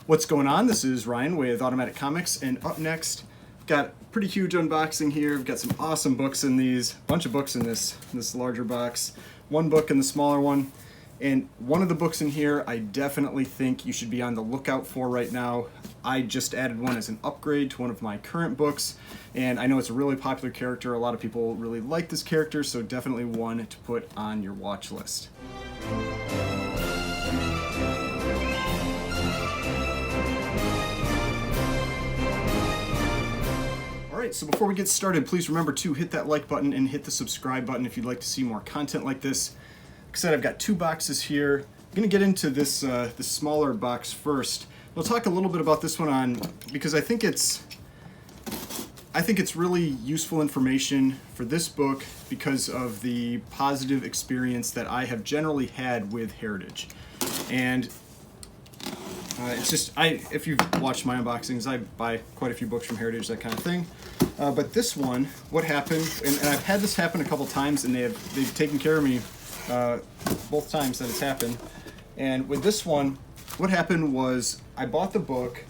What's going on? This is Ryan with Automatic Comics, and up next, got a pretty huge unboxing here. We've got some awesome books in these, a bunch of books in this larger box, one book in the smaller one, and one of the books in here I definitely think you should be on the lookout for right now. I just added one as an upgrade to one of my current books, and I know it's a really popular character. A lot of people really like this character, so definitely one to put on your watch list. Alright, so before we get started, please remember to hit that like button and hit the subscribe button if you'd like to see more content like this. Like I said, I've got two boxes here. I'm going to get into this smaller box first. We'll talk a little bit about this one because I think it's really useful information for this book because of the positive experience that I have generally had with Heritage. And it's just, if you've watched my unboxings, I buy quite a few books from Heritage, that kind of thing. But this one, what happened, and I've had this happen a couple times, and they've taken care of me both times that it's happened. And with this one, what happened was I bought the book,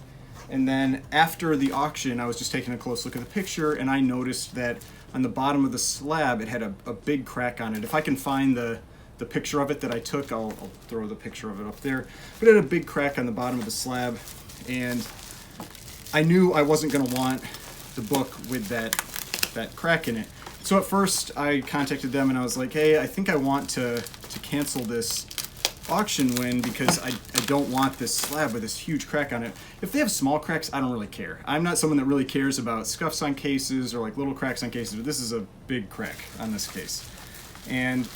and then after the auction, I was just taking a close look at the picture, and I noticed that on the bottom of the slab, it had a big crack on it. If I can find the picture of it that I took, I'll throw the picture of it up there. But it had a big crack on the bottom of the slab, and I knew I wasn't going to want the book with that crack in it. So at first I contacted them and I was like, hey, I think I want to cancel this auction win because I don't want this slab with this huge crack on it. If they have small cracks, I don't really care. I'm not someone that really cares about scuffs on cases or like little cracks on cases, but this is a big crack on this case. And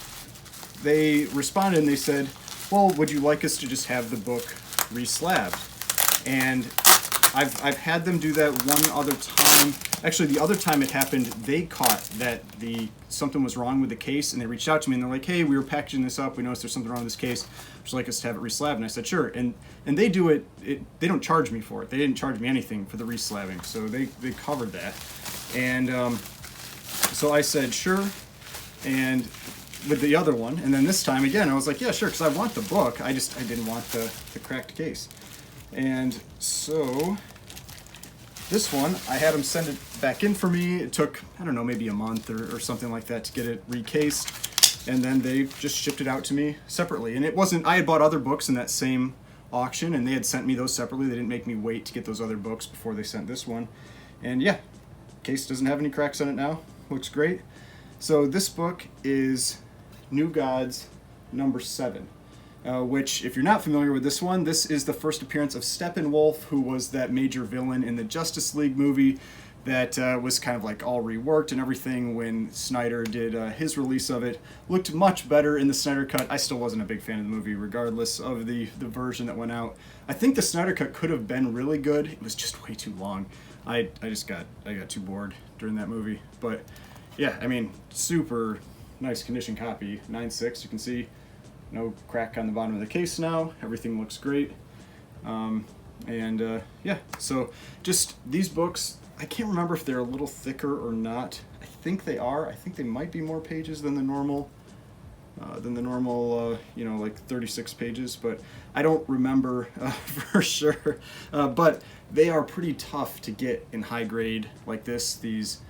they responded and they said, well, would you like us to just have the book re-slabbed? And I've had them do that one other time. Actually, the other time it happened, they caught that something was wrong with the case, and they reached out to me and they're like, hey, we were packaging this up, we noticed there's something wrong with this case, would you like us to have it re-slabbed? And I said, sure. And they do it, they don't charge me for it. They didn't charge me anything for the re-slabbing, so they covered that. And so I said, sure. And with the other one, and then this time again, I was like, yeah, sure, because I want the book, I didn't want the cracked case. And so this one, I had them send it back in for me. It took, I don't know, maybe a month or something like that to get it recased. And then they just shipped it out to me separately. And it wasn't, I had bought other books in that same auction, and they had sent me those separately. They didn't make me wait to get those other books before they sent this one. And yeah, case doesn't have any cracks on it now. Looks great. So this book is New Gods number 7. Which, if you're not familiar with this one, this is the first appearance of Steppenwolf, who was that major villain in the Justice League movie that was kind of like all reworked and everything when Snyder did his release of it. Looked much better in the Snyder Cut. I still wasn't a big fan of the movie, regardless of the version that went out. I think the Snyder Cut could have been really good. It was just way too long. I got too bored during that movie. But yeah, I mean, super nice condition copy. 9.6, you can see. No crack on the bottom of the case now. Everything looks great. Yeah, so just these books, I can't remember if they're a little thicker or not. I think they are. I think they might be more pages than the normal, like 36 pages, but I don't remember for sure. But they are pretty tough to get in high grade like this. These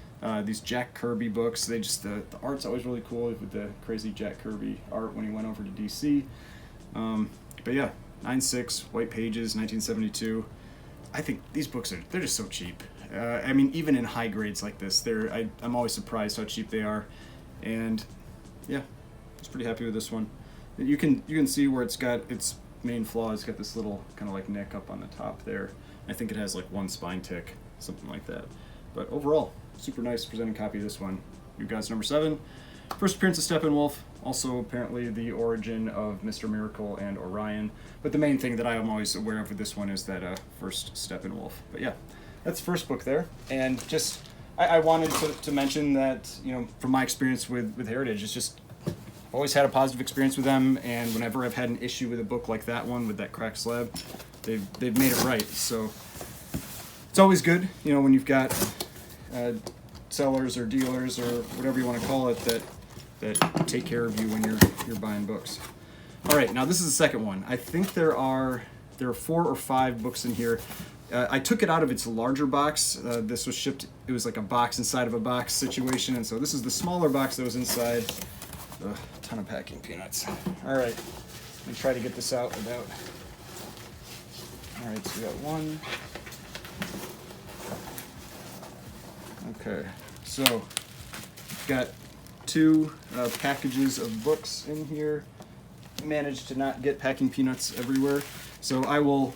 Jack Kirby books, the art's always really cool with the crazy Jack Kirby art when he went over to DC. But yeah, 9.6, white pages, 1972. I think these books they're just so cheap. I mean, even in high grades like this, I'm always surprised how cheap they are. And yeah, I was pretty happy with this one. You can see where it's got its main flaw. It's got this little kind of like nick up on the top there. I think it has like one spine tick, something like that. But overall, super nice presenting copy of this one. New Gods number 7. First appearance of Steppenwolf, also apparently the origin of Mr. Miracle and Orion. But the main thing that I am always aware of with this one is that first Steppenwolf. But yeah, that's the first book there. And just, I wanted to mention that, from my experience with Heritage, it's just, I've always had a positive experience with them, and whenever I've had an issue with a book like that one, with that cracked slab, they've made it right. So it's always good, when you've got sellers or dealers or whatever you want to call it that take care of you when you're buying books. All right, now this is the second one. I think there are there are 4 or 5 books in here. I took it out of its larger box. This was shipped, it was like a box inside of a box situation, and so this is the smaller box that was inside. Ugh, a ton of packing peanuts. All right, let me try to get this out without. All right, so we got one. Okay, so got 2 packages of books in here. Managed to not get packing peanuts everywhere, so I'll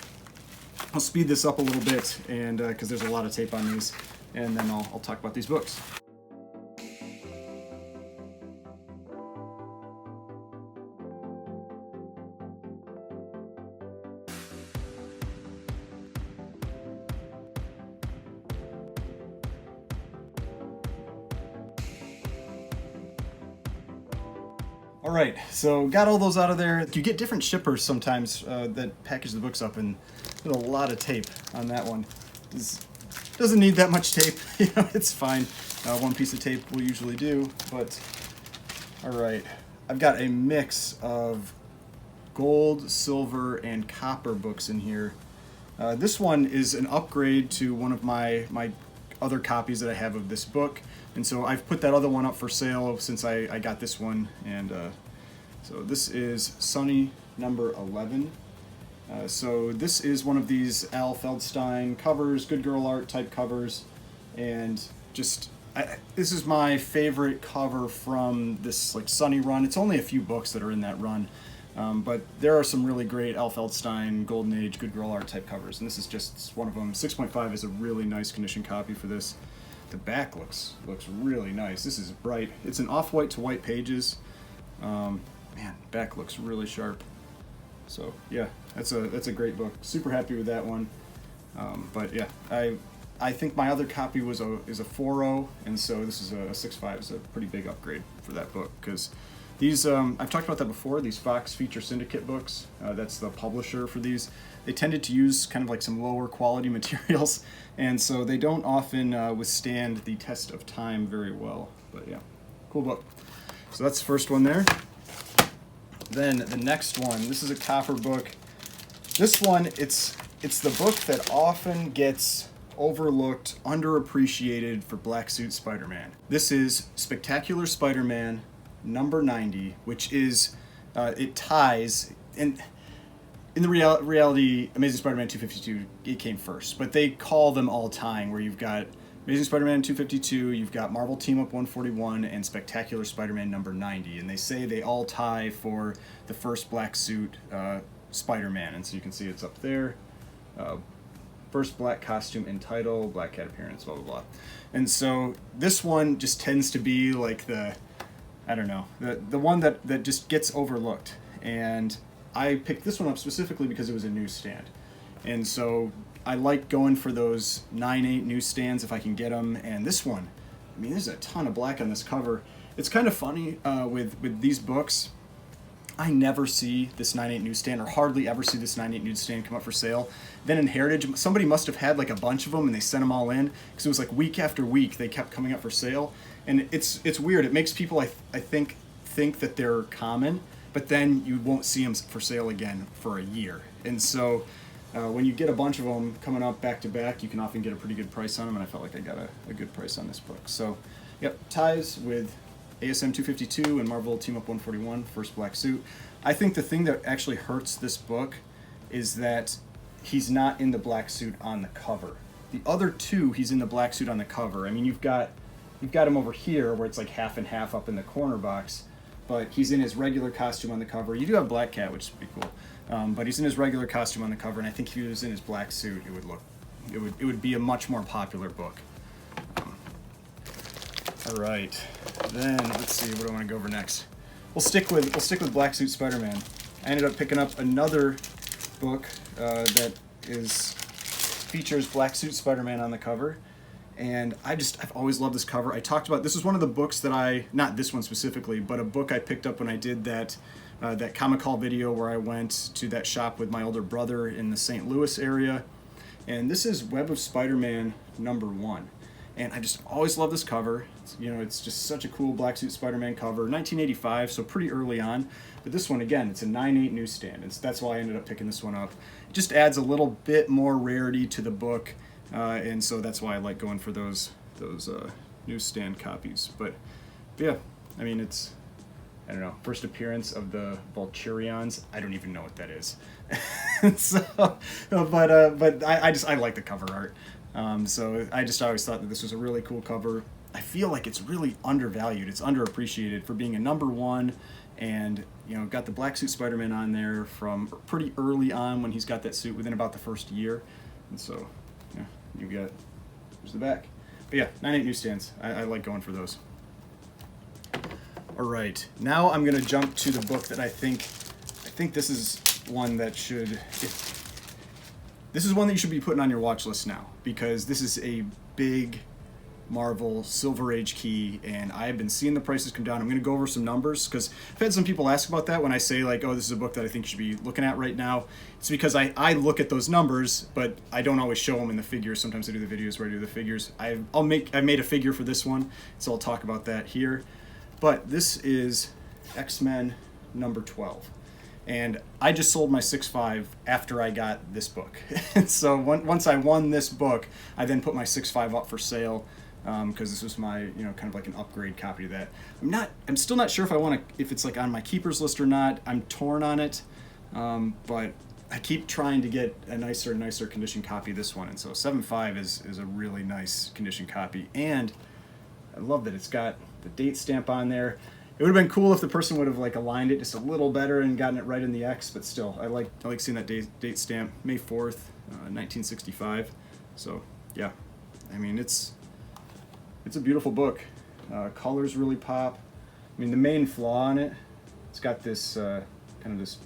speed this up a little bit, and because there's a lot of tape on these, and then I'll talk about these books. All right, so got all those out of there. You get different shippers sometimes that package the books up, and there's a lot of tape on that one. Doesn't need that much tape, you know, it's fine. 1 piece of tape will usually do, but all right. I've got a mix of gold, silver, and copper books in here. This one is an upgrade to one of my other copies that I have of this book, and so I've put that other one up for sale since I got this one, and so this is Sunny number 11. So this is one of these Al Feldstein covers, good girl art type covers, and just this is my favorite cover from this like Sunny run. It's only a few books that are in that run, but there are some really great Al Feldstein Golden Age good girl art type covers, and this is just one of them. 6.5 is a really nice condition copy for this. The back looks really nice. This is bright. It's an off-white to white pages. Man, back looks really sharp. So yeah, that's a great book. Super happy with that one. But yeah, I think my other copy is a 4.0, and so this is a 6.5. It's a pretty big upgrade for that book, because these I've talked about that before. These Fox Feature Syndicate books. That's the publisher for these. They tended to use kind of like some lower quality materials, and so they don't often withstand the test of time very well. But yeah, cool book. So that's the first one there. Then the next one, this is a copper book. This one, it's the book that often gets overlooked, underappreciated for Black Suit Spider-Man. This is Spectacular Spider-Man number 90, which is, it ties, and in the reality, Amazing Spider-Man 252, it came first, but they call them all tying, where you've got Amazing Spider-Man 252, you've got Marvel Team Up 141, and Spectacular Spider-Man number 90, and they say they all tie for the first black suit Spider-Man, and so you can see it's up there. First black costume and title, black cat appearance, blah, blah, blah. And so this one just tends to be like the one that just gets overlooked. And I picked this one up specifically because it was a newsstand. And so I like going for those 9/8 newsstands if I can get them. And this one, I mean, there's a ton of black on this cover. It's kind of funny with these books. I never see this 9/8 newsstand, or hardly ever see this 9/8 newsstand come up for sale. Then in Heritage, somebody must have had like a bunch of them and they sent them all in, because it was like week after week they kept coming up for sale. And it's weird. It makes people, I think that they're common, but then you won't see them for sale again for a year. And so when you get a bunch of them coming up back to back, you can often get a pretty good price on them, and I felt like I got a good price on this book. So yep, ties with ASM 252 and Marvel Team Up 141, first black suit. I think the thing that actually hurts this book is that he's not in the black suit on the cover. The other two, he's in the black suit on the cover. I mean, you've got him over here where it's like half and half up in the corner box, but he's in his regular costume on the cover. You do have Black Cat, which is pretty cool, but he's in his regular costume on the cover, and I think if he was in his black suit, it would be a much more popular book. All right, then let's see, what do I want to go over next? We'll stick with Black Suit Spider-Man. I ended up picking up another book that features Black Suit Spider-Man on the cover, and I've always loved this cover. I talked about, this is one of the books that not this one specifically, but a book I picked up when I did that Comic Haul video where I went to that shop with my older brother in the St. Louis area, and this is Web of Spider-Man number 1. And I just always love this cover. It's just such a cool Black Suit Spider-Man cover. 1985, so pretty early on. But this one, again, it's a 9.8 newsstand. And that's why I ended up picking this one up. It just adds a little bit more rarity to the book. And so that's why I like going for those newsstand copies. But yeah, I mean, I don't know, first appearance of the Vulturions. I don't even know what that is. But I like the cover art. So I just always thought that this was a really cool cover. I feel like it's really undervalued. It's underappreciated for being a number 1, and got the Black Suit Spider-Man on there from pretty early on when he's got that suit within about the first year. And so, yeah, there's the back. But yeah, 9.8 newsstands. I like going for those. All right, now I'm gonna jump to the book that I think this is one that this is one that you should be putting on your watch list now, because this is a big Marvel Silver Age key, and I've been seeing the prices come down. I'm going to go over some numbers, because I've had some people ask about that when I say, like, oh, this is a book that I think you should be looking at right now. It's because I look at those numbers, but I don't always show them in the figures. Sometimes I do the videos where I do the figures. I made a figure for this one, so I'll talk about that here. But this is X-Men number 12. And I just sold my 6.5 after I got this book. And so once I won this book, I then put my 6.5 up for sale, because this was my, kind of like an upgrade copy to that. I'm still not sure if it's like on my keepers list or not. I'm torn on it, but I keep trying to get a nicer condition copy of this one. And so 7.5 is a really nice condition copy. And I love that it's got the date stamp on there. It would have been cool if the person would have like aligned it just a little better and gotten it right in the X, but still, I like seeing that date stamp, May 4th, 1965. So yeah, I mean, it's a beautiful book. Colors really pop. I mean, the main flaw on it, it's got this kind of this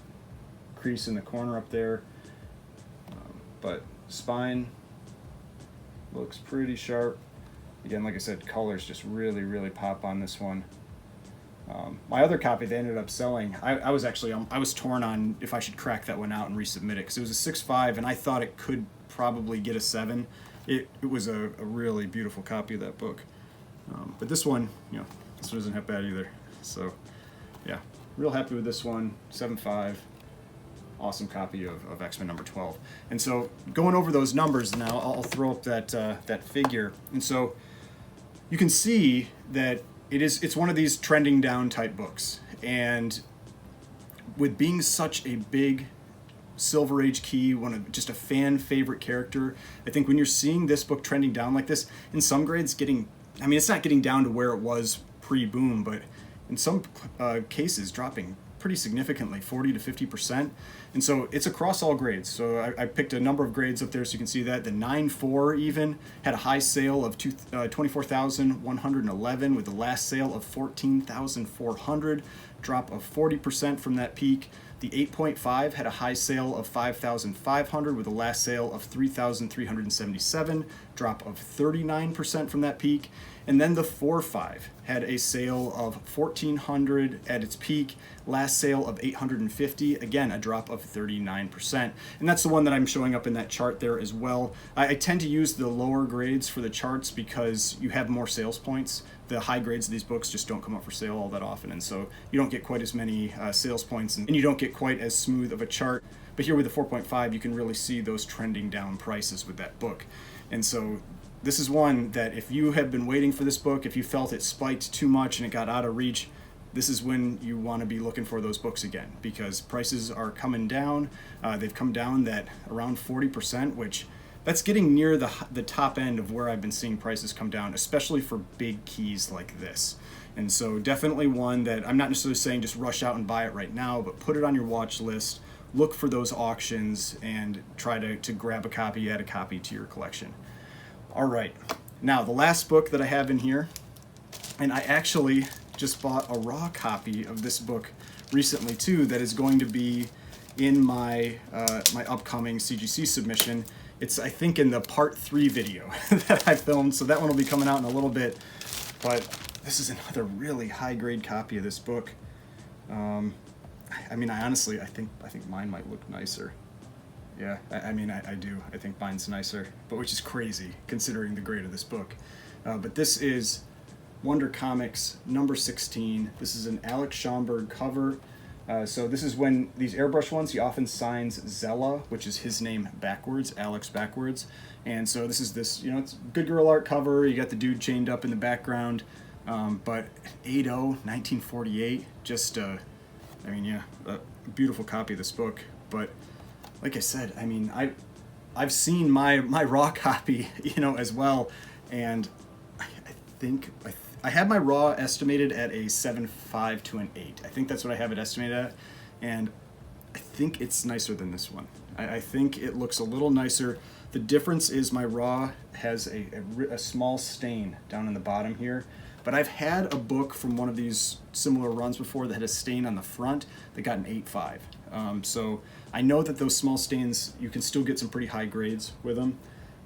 crease in the corner up there, but spine looks pretty sharp. Again, like I said, colors just really pop on this one. My other copy they ended up selling, I was torn on if I should crack that one out and resubmit it, because it was a 6.5 and I thought it could probably get a 7. It was a really beautiful copy of that book. But this one, this one doesn't have bad either. So yeah, real happy with this one, 7.5. Awesome copy of X-Men number 12. And so going over those numbers now, I'll throw up that figure. And so you can see that it's one of these trending down type books, and with being such a big Silver Age key, just a fan favorite character, I think when you're seeing this book trending down like this, in some grades it's not getting down to where it was pre-boom, but in some cases dropping pretty significantly, 40 to 50%. And so it's across all grades. So I picked a number of grades up there so you can see that. The 9.4 even had a high sale of 24,111 with the last sale of 14,400, drop of 40% from that peak. The 8.5 had a high sale of 5,500 with a last sale of 3,377, drop of 39% from that peak. And then the 4.5 had a sale of 1,400 at its peak, last sale of 850, again a drop of 39%. And that's the one that I'm showing up in that chart there as well. I tend to use the lower grades for the charts because you have more sales points. The high grades of these books just don't come up for sale all that often, and so you don't get quite as many sales points, and you don't get quite as smooth of a chart. But here with the 4.5, you can really see those trending down prices with that book. And so this is one that if you have been waiting for this book, if you felt it spiked too much and it got out of reach, this is when you want to be looking for those books again, because prices are coming down. They've come down that around 40%, which that's getting near the top end of where I've been seeing prices come down, especially for big keys like this. And so definitely one that I'm not necessarily saying just rush out and buy it right now, but put it on your watch list, look for those auctions, and try to grab a copy, add a copy to your collection. All right, now the last book that I have in here, and I actually just bought a raw copy of this book recently too, that is going to be in my my upcoming CGC submission. It's, I think, in the part 3 video that I filmed, so that one will be coming out in a little bit. But this is another really high grade copy of this book. I mean, I honestly think mine might look nicer. Yeah, I mean, I do. I think mine's nicer, but which is crazy considering the grade of this book. But this is Wonder Comics number 16. This is an Alex Schomburg cover. So this is when these airbrush ones, he often signs Zella, which is his name backwards, Alex backwards. And so this is this, you know, it's good girl art cover. You got the dude chained up in the background. But 8-0, 1948, just, I mean, yeah, a beautiful copy of this book. But like I said, I mean, I've seen my raw copy, you know, as well, and I think I have my raw estimated at a 7.5 to an 8. I think that's what I have it estimated at, and I think it's nicer than this one. I think it looks a little nicer. The difference is my raw has a small stain down in the bottom here, but I've had a book from one of these similar runs before that had a stain on the front that got an 8.5. So I know that those small stains, you can still get some pretty high grades with them,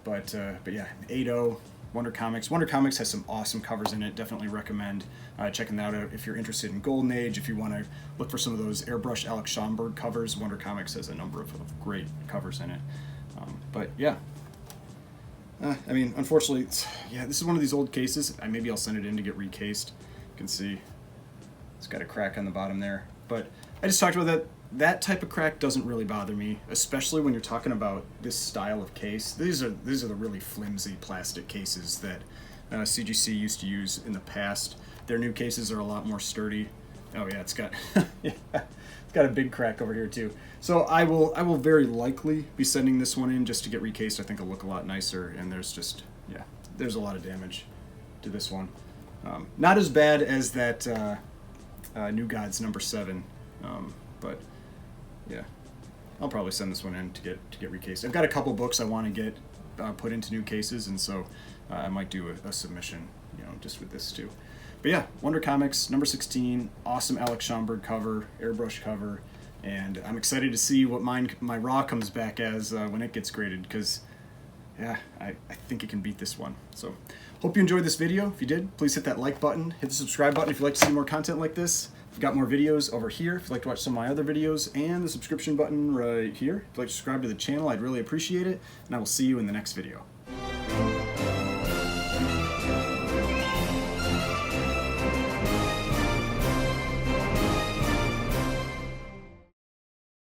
but yeah, 8.0, Wonder Comics. Wonder Comics has some awesome covers in it. Definitely recommend checking that out if you're interested in Golden Age. If you want to look for some of those airbrush Alex Schomburg covers, Wonder Comics has a number of great covers in it. But yeah, I mean, unfortunately, yeah, this is one of these old cases. Maybe I'll send it in to get recased. You can see it's got a crack on the bottom there. But I just talked about that. That type of crack doesn't really bother me, especially when you're talking about this style of case. These are the really flimsy plastic cases that CGC used to use in the past. Their new cases are a lot more sturdy. Oh yeah, it's got yeah, it's got a big crack over here too. So I will very likely be sending this one in just to get recased. I think it'll look a lot nicer, and there's just, yeah, there's a lot of damage to this one. Not as bad as that New Gods number 7, but yeah, I'll probably send this one in to get recased. I've got a couple books I want to get put into new cases, and so I might do a submission, you know, just with this too. But yeah, Wonder Comics number 16, awesome Alex Schomburg cover, airbrush cover, and I'm excited to see what my raw comes back as when it gets graded, because yeah, I think it can beat this one. So hope you enjoyed this video. If you did, please hit that like button, hit the subscribe button if you'd like to see more content like this. I've got more videos over here if you'd like to watch some of my other videos, and the subscription button right here. If you'd like to subscribe to the channel, I'd really appreciate it, and I will see you in the next video.